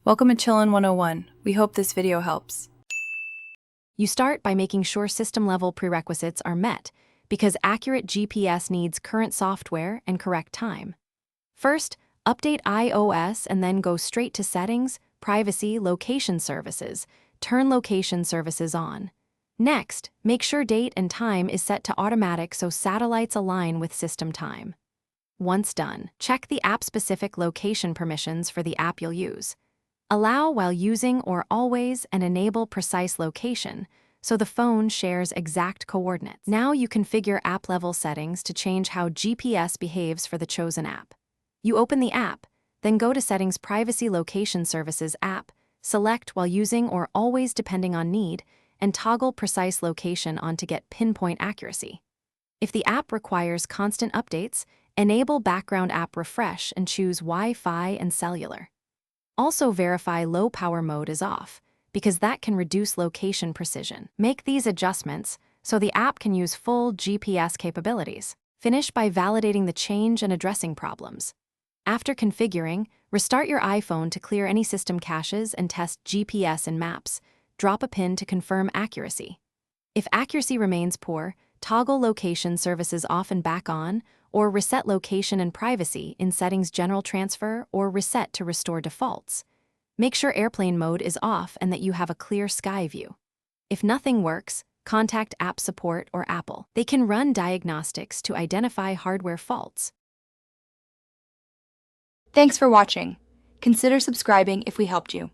Welcome to Chillin' 101. We hope this video helps. You start by making sure system-level prerequisites are met, because accurate GPS needs current software and correct time. First, update iOS and then go straight to Settings, Privacy, Location Services. Turn Location Services on. Next, make sure date and time is set to automatic so satellites align with system time. Once done, check the app-specific location permissions for the app you'll use. Allow while using or always and enable precise location so the phone shares exact coordinates. Now you configure app-level settings to change how GPS behaves for the chosen app. You open the app, then go to Settings Privacy Location Services app, select while using or always depending on need, and toggle precise location on to get pinpoint accuracy. If the app requires constant updates, enable background app refresh and choose Wi-Fi and cellular. Also verify low power mode is off, because that can reduce location precision. Make these adjustments so the app can use full GPS capabilities. Finish by validating the change and addressing problems. After configuring, restart your iPhone to clear any system caches and test GPS and maps. Drop a pin to confirm accuracy. If accuracy remains poor, toggle location services off and back on, or reset location and privacy in Settings General Transfer or reset to restore defaults. Make sure airplane mode is off and that you have a clear sky view. If nothing works, contact app support or Apple. They can run diagnostics to identify hardware faults. Thanks for watching. Consider subscribing if we helped you.